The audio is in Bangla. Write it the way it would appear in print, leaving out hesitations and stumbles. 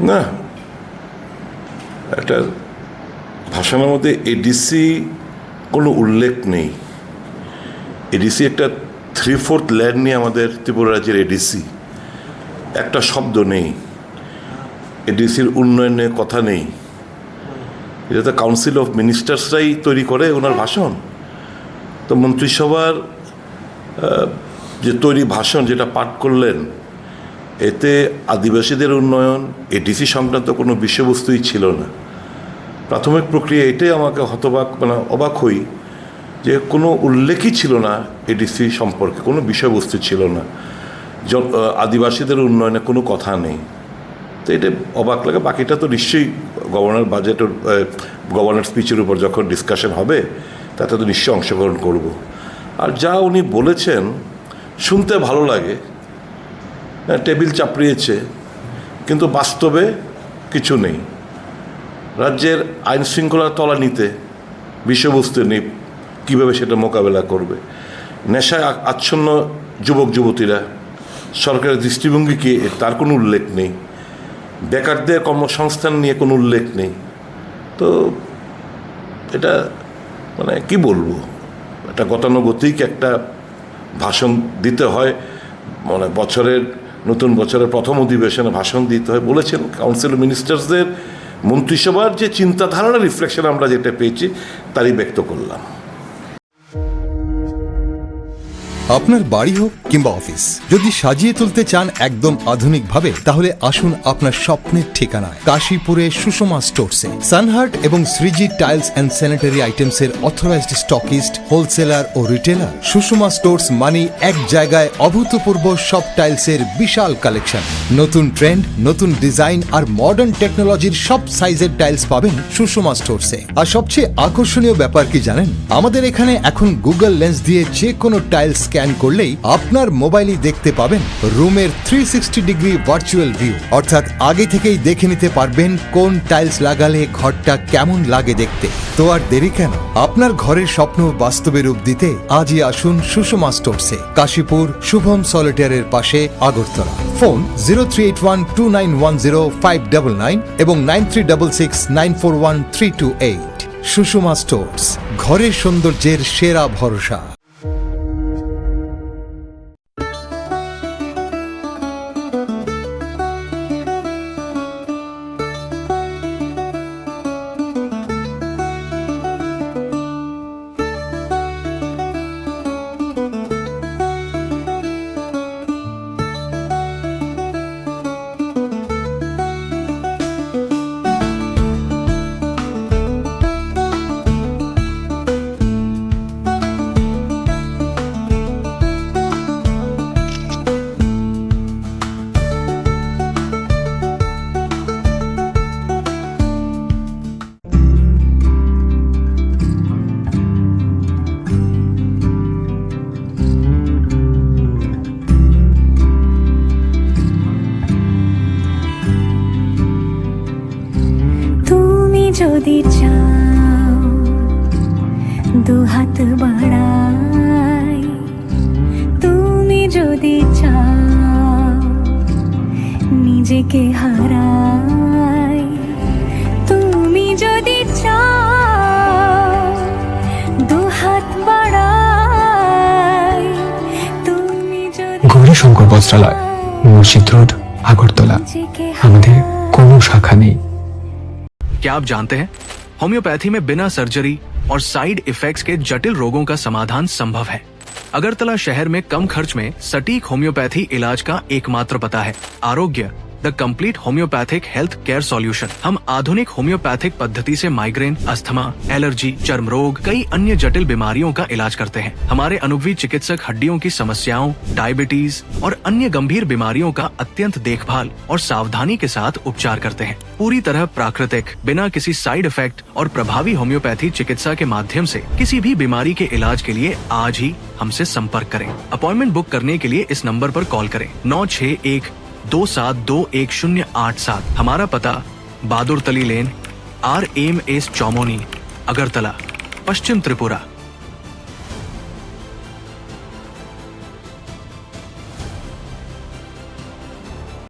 না, একটা ভাষণের মধ্যে এডিসি কোনো উল্লেখ নেই। এডিসি একটা 3/4 ল্যান্ড নিয়ে আমাদের ত্রিপুরা রাজ্যের এডিসি, একটা শব্দ নেই। এডিসির উন্নয়নের কথা নেই। এটা তো কাউন্সিল অফ মিনিস্টার্সরাই তৈরি করে ওনার ভাষণ। তো মন্ত্রিসভার যে তৈরি ভাষণ যেটা পাঠ করলেন, এতে আদিবাসীদের উন্নয়ন, এডিসি সংক্রান্ত কোনো বিষয়বস্তুই ছিল না। প্রাথমিক প্রক্রিয়া এটাই আমাকে অবাক হই যে কোনো উল্লেখই ছিল না এডিসি সম্পর্কে, কোনো বিষয়বস্তু ছিল না, আদিবাসীদের উন্নয়নে কোনো কথা নেই। তো এটা অবাক লাগে। বাকিটা তো নিশ্চয়ই গভর্নর স্পিচের উপর যখন ডিসকাশন হবে তাতে তো নিশ্চয়ই অংশগ্রহণ করব। আর যা উনি বলেছেন শুনতে ভালো লাগে, টেবিল চাপড়িয়েছে, কিন্তু বাস্তবে কিছু নেই। রাজ্যের আইন শৃঙ্খলা তলানিতে বিষয়বস্তু নেই, কীভাবে সেটা মোকাবেলা করবে। নেশায় আচ্ছন্ন যুবক যুবতীরা, সরকারের দৃষ্টিভঙ্গি কি তার কোনো উল্লেখ নেই। বেকারদের কর্মসংস্থান নিয়ে কোনো উল্লেখ নেই। তো এটা কি বলবো, এটা গতানুগতিক একটা ভাষণ দিতে হয়। নতুন বছরের প্রথম অধিবেশনে ভাষণ দিতে হয় বলেছেন। কাউন্সিল অফ মিনিস্টার্সদের মন্ত্রিসভার যে চিন্তাধারার রিফ্লেকশন আমরা যেটা পেয়েছি তারই ব্যক্ত করলাম। আপনার বাড়ি হোক কিংবা অফিস, যদি সাজিয়ে তুলতে চান একদম আধুনিক ভাবে, তাহলে আসুন আপনার স্বপ্নের ঠিকানায় কাশীপুরে সুষমা স্টোরসে। সানহার্ট এবং Shreeji tiles and sanitary items এর অথরাইজড স্টকিস্ট, হোলসেলার ও রিটেলার। সুষমা স্টোরস মানে এক জায়গায় অভূতপূর্ব সব টাইলসের বিশাল কালেকশন। নতুন ট্রেন্ড, নতুন ডিজাইন আর মডার্ন টেকনোলজির সব সাইজের টাইলস পাবেন সুষমা স্টোরসে। আর সবচেয়ে আকর্ষণীয় ব্যাপার কি জানেন? আমাদের এখানে এখন গুগল লেন্স দিয়ে যে কোনো টাইলস স্ক্যান করলেই আপনার মোবাইলেই দেখতে পাবেন রুমের 360 ডিগ্রি ভার্চুয়াল ভিউ। অর্থাৎ আগে থেকেই দেখে নিতে পারবেন কোন টাইলস লাগালে ঘরটা কেমন লাগে দেখতে। তো আর দেরি কেন? আপনার ঘরের স্বপ্ন বাস্তবে রূপ দিতে আজই আসুন সুষমা স্টোরসে, কাশীপুর শুভম সলিটারের পাশে, আগরতলা। ফোন 03812910 এবং 9366941328। সুষমা স্টোরস, ঘরের সৌন্দর্যের সেরা ভরসা। যদি চাও দুহাত বাড়াই, তুমি যদি চাও নিজেকে হারাই, তুমি যদি চাও দুহাত বাড়াই, তুমি যদি। গৌরীশঙ্কর বস্ত্রালয়, মসজিদ রোড, আগরতলা। আমাদের কোনো শাখা নেই। क्या आप जानते हैं, होम्योपैथी में बिना सर्जरी और साइड इफेक्ट्स के जटिल रोगों का समाधान संभव है। अगरतला शहर में कम खर्च में सटीक होम्योपैथी इलाज का एकमात्र पता है आरोग्य, the complete homeopathic health care solution. हम आधुनिक होम्योपैथिक पद्धति से माइग्रेन, अस्थमा, एलर्जी, चर्म रोग, कई अन्य जटिल बीमारियों का इलाज करते हैं। हमारे अनुभवी चिकित्सक हड्डियों की समस्याओं, डायबिटीज और अन्य गंभीर बीमारियों का अत्यंत देखभाल और सावधानी के साथ उपचार करते हैं। पूरी तरह प्राकृतिक, बिना किसी साइड इफेक्ट और प्रभावी होम्योपैथी चिकित्सा के माध्यम से किसी भी बीमारी के इलाज के लिए आज ही हमसे संपर्क करें। अपॉइंटमेंट बुक करने के लिए इस नंबर पर कॉल करें 9612721087। हमारा पता बहादुर तली लेन, RMS चौमोनी, अगरतला, पश्चिम त्रिपुरा।